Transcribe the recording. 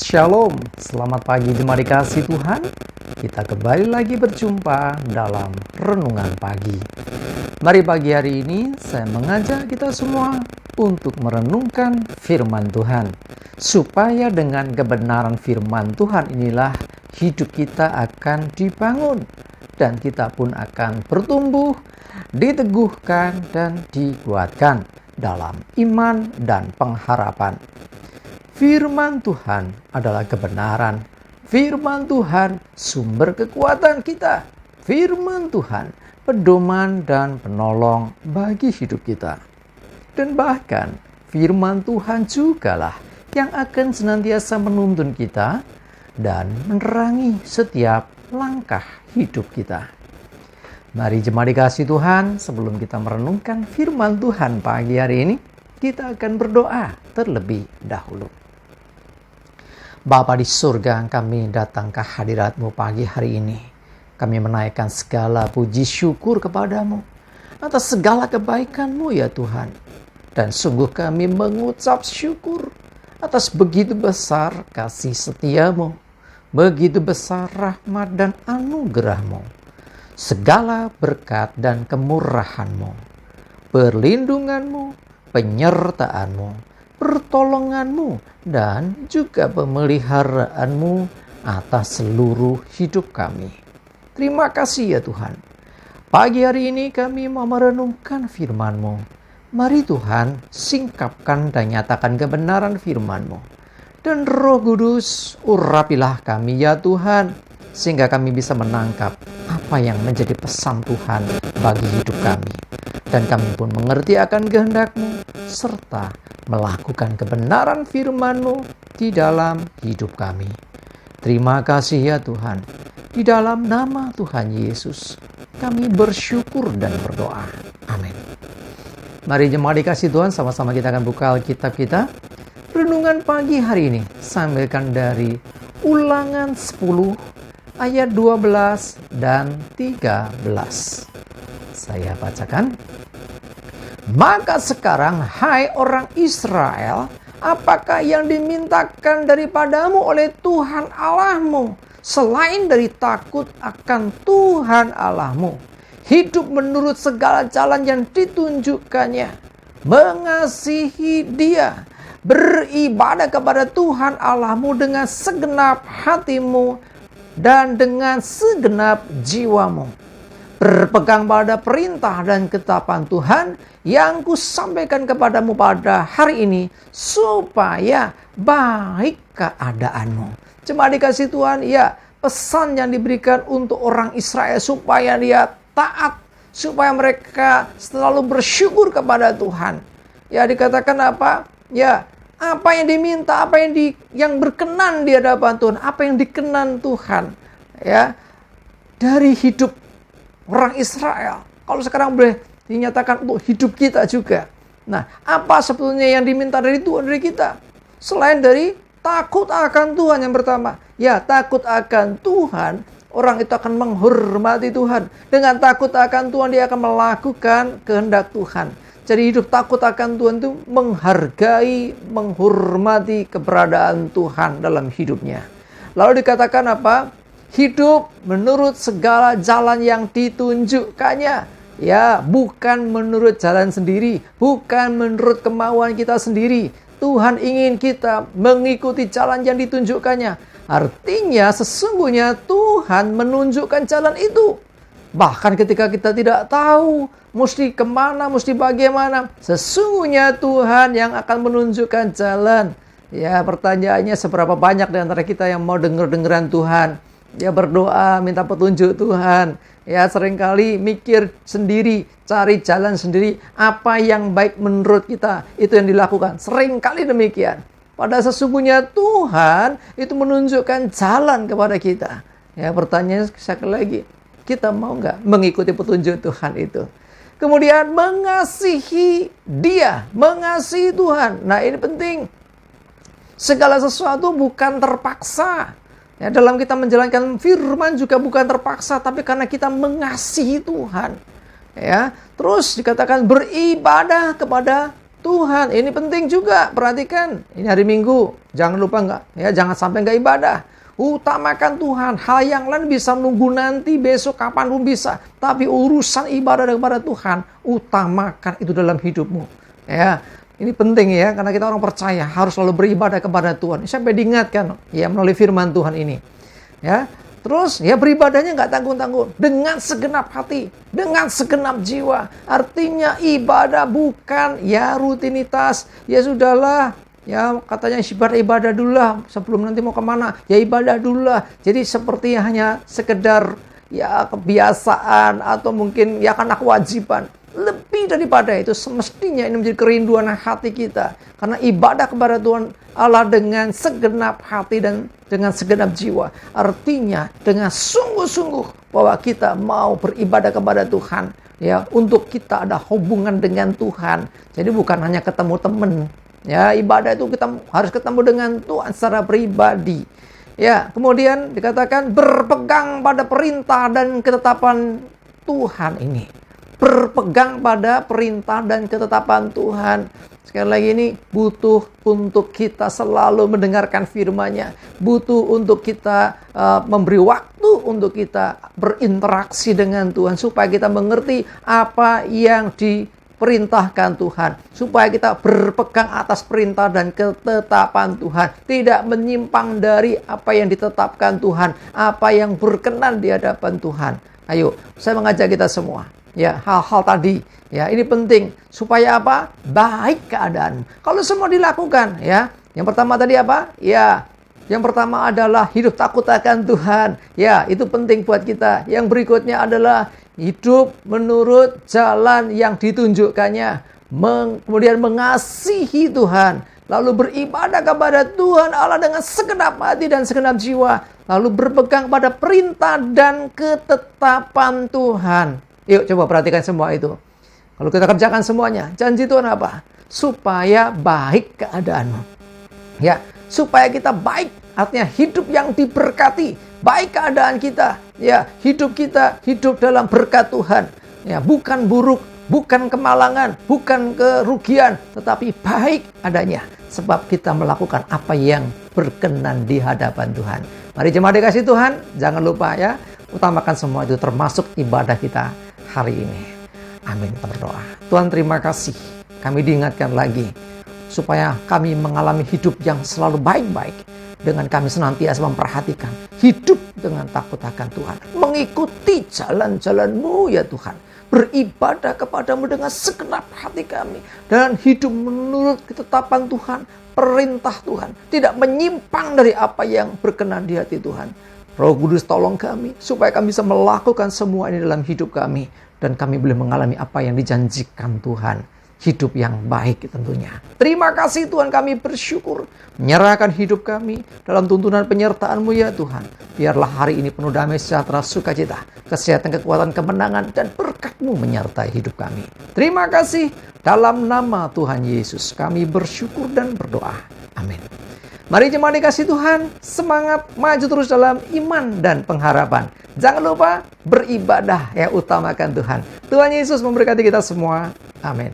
Shalom, selamat pagi jemaat dikasih Tuhan. Kita kembali lagi berjumpa dalam Renungan Pagi. Mari pagi hari ini saya mengajak kita semua untuk merenungkan firman Tuhan. Supaya dengan kebenaran firman Tuhan inilah hidup kita akan dibangun. Dan kita pun akan bertumbuh, diteguhkan dan dikuatkan dalam iman dan pengharapan. Firman Tuhan adalah kebenaran. Firman Tuhan sumber kekuatan kita. Firman Tuhan pedoman dan penolong bagi hidup kita. Dan bahkan firman Tuhan jugalah yang akan senantiasa menuntun kita dan menerangi setiap langkah hidup kita. Mari jemaat dikasih Tuhan, sebelum kita merenungkan firman Tuhan pagi hari ini, kita akan berdoa terlebih dahulu. Bapa di surga, kami datang ke hadirat-Mu pagi hari ini. Kami menaikkan segala puji syukur kepadamu atas segala kebaikan-Mu ya Tuhan. Dan sungguh kami mengucap syukur atas begitu besar kasih setia-Mu, begitu besar rahmat dan anugerah-Mu, segala berkat dan kemurahan-Mu, perlindungan-Mu, penyertaan-Mu, pertolongan-Mu, dan juga pemeliharaan-Mu atas seluruh hidup kami. Terima kasih ya Tuhan. Pagi hari ini kami mau merenungkan firman-Mu. Mari Tuhan, singkapkan dan nyatakan kebenaran firman-Mu. Dan Roh Kudus, urapilah kami ya Tuhan, sehingga kami bisa menangkap apa yang menjadi pesan Tuhan bagi hidup kami. Dan kami pun mengerti akan kehendak-Mu, serta melakukan kebenaran firman-Mu di dalam hidup kami. Terima kasih ya Tuhan. Di dalam nama Tuhan Yesus, kami bersyukur dan berdoa. Amin. Mari jemaat dikasih Tuhan, sama-sama kita akan buka Alkitab kita. Renungan pagi hari ini, sampaikan dari Ulangan 10 ayat 12 dan 13. Saya bacakan. Maka sekarang, hai orang Israel, apakah yang dimintakan daripadamu oleh Tuhan Allahmu, selain dari takut akan Tuhan Allahmu, hidup menurut segala jalan yang ditunjukkannya, mengasihi Dia, beribadah kepada Tuhan Allahmu dengan segenap hatimu dan dengan segenap jiwamu, berpegang pada perintah dan ketetapan Tuhan yang kusampaikan kepadamu pada hari ini, supaya baik keadaanmu. Jemaat dikasih Tuhan, ya, pesan yang diberikan untuk orang Israel supaya dia taat, supaya mereka selalu bersyukur kepada Tuhan. Ya, dikatakan apa? Ya, apa yang diminta, apa yang berkenan di hadapan Tuhan, apa yang dikenan Tuhan, ya, dari hidup orang Israel. Kalau sekarang boleh dinyatakan untuk hidup kita juga. Nah, apa sebetulnya yang diminta dari Tuhan dari kita? Selain dari takut akan Tuhan yang pertama. Ya, takut akan Tuhan, orang itu akan menghormati Tuhan. Dengan takut akan Tuhan, dia akan melakukan kehendak Tuhan. Jadi hidup takut akan Tuhan itu menghargai, menghormati keberadaan Tuhan dalam hidupnya. Lalu dikatakan apa? Hidup menurut segala jalan yang ditunjukkannya. Ya, bukan menurut jalan sendiri, bukan menurut kemauan kita sendiri. Tuhan ingin kita mengikuti jalan yang ditunjukkannya. Artinya sesungguhnya Tuhan menunjukkan jalan itu. Bahkan ketika kita tidak tahu mesti kemana, mesti bagaimana, sesungguhnya Tuhan yang akan menunjukkan jalan. Ya, pertanyaannya seberapa banyak di antara kita yang mau dengar-dengaran Tuhan. Ya, berdoa, minta petunjuk Tuhan. Ya, seringkali mikir sendiri, cari jalan sendiri, apa yang baik menurut kita, itu yang dilakukan. Seringkali demikian. Padahal sesungguhnya Tuhan itu menunjukkan jalan kepada kita. Ya, pertanyaannya sekali lagi, kita mau nggak mengikuti petunjuk Tuhan itu? Kemudian mengasihi Dia, mengasihi Tuhan. Nah, ini penting. Segala sesuatu bukan terpaksa. Ya, dalam kita menjalankan firman juga bukan terpaksa, tapi karena kita mengasihi Tuhan. Ya, terus dikatakan beribadah kepada Tuhan. Ini penting juga, perhatikan. Ini hari Minggu, jangan lupa jangan sampai nggak ibadah. Utamakan Tuhan. Hal yang lain bisa nunggu nanti, besok, kapanpun bisa. Tapi urusan ibadah kepada Tuhan, utamakan itu dalam hidupmu. Ya, ini penting ya, karena kita orang percaya harus selalu beribadah kepada Tuhan. Sampai diingatkan ya melalui firman Tuhan ini. Ya, terus ya beribadahnya nggak tanggung-tanggung, dengan segenap hati, dengan segenap jiwa. Artinya ibadah bukan ya rutinitas. Ya sudahlah. Ya katanya ibadah dulu lah sebelum nanti mau kemana. Ya ibadah dulu lah. Jadi seperti hanya sekedar ya kebiasaan atau mungkin ya karena kewajiban. Lebih daripada itu semestinya ini menjadi kerinduan hati kita. Karena ibadah kepada Tuhan Allah dengan segenap hati dan dengan segenap jiwa. Artinya dengan sungguh-sungguh bahwa kita mau beribadah kepada Tuhan. Ya, untuk kita ada hubungan dengan Tuhan. Jadi bukan hanya ketemu teman. Ya, ibadah itu kita harus ketemu dengan Tuhan secara pribadi. Ya, kemudian dikatakan berpegang pada perintah dan ketetapan Tuhan ini. Berpegang pada perintah dan ketetapan Tuhan. Sekali lagi ini butuh untuk kita selalu mendengarkan firman-Nya. Butuh untuk kita memberi waktu untuk kita berinteraksi dengan Tuhan. Supaya kita mengerti apa yang diperintahkan Tuhan. Supaya kita berpegang atas perintah dan ketetapan Tuhan. Tidak menyimpang dari apa yang ditetapkan Tuhan. Apa yang berkenan di hadapan Tuhan. Ayo, saya mengajak kita semua. Ya, hal-hal tadi, ya ini penting supaya apa? Baik keadaan. Kalau semua dilakukan, ya. Yang pertama tadi apa? Ya, yang pertama adalah hidup takut akan Tuhan. Ya, itu penting buat kita. Yang berikutnya adalah hidup menurut jalan yang ditunjukkannya. Kemudian mengasihi Tuhan. Lalu beribadah kepada Tuhan Allah dengan segenap hati dan segenap jiwa. Lalu berpegang pada perintah dan ketetapan Tuhan. Yuk coba perhatikan semua itu. Kalau kita kerjakan semuanya, janji Tuhan apa? Supaya baik keadaanmu. Ya, supaya kita baik, artinya hidup yang diberkati, baik keadaan kita. Ya, hidup kita hidup dalam berkat Tuhan. Ya, bukan buruk, bukan kemalangan, bukan kerugian, tetapi baik adanya. Sebab kita melakukan apa yang berkenan di hadapan Tuhan. Mari jemaat dikasih Tuhan, jangan lupa ya, utamakan semua itu termasuk ibadah kita hari ini. Amin. Kita berdoa. Tuhan terima kasih. Kami diingatkan lagi supaya kami mengalami hidup yang selalu baik-baik. Dengan kami senantiasa memperhatikan hidup dengan takut akan Tuhan. Mengikuti jalan-jalan-Mu ya Tuhan. Beribadah kepadamu dengan segenap hati kami. Dan hidup menurut ketetapan Tuhan. Perintah Tuhan. Tidak menyimpang dari apa yang berkenan di hati Tuhan. Roh Kudus tolong kami supaya kami bisa melakukan semua ini dalam hidup kami. Dan kami boleh mengalami apa yang dijanjikan Tuhan. Hidup yang baik tentunya. Terima kasih Tuhan, kami bersyukur. Menyerahkan hidup kami dalam tuntunan penyertaan-Mu ya Tuhan. Biarlah hari ini penuh damai, sejahtera, sukacita, kesehatan, kekuatan, kemenangan, dan berkat-Mu menyertai hidup kami. Terima kasih. Dalam nama Tuhan Yesus kami bersyukur dan berdoa. Amin. Mari jemaat dikasih Tuhan, semangat maju terus dalam iman dan pengharapan. Jangan lupa beribadah, ya utamakan Tuhan. Tuhan Yesus memberkati kita semua. Amin.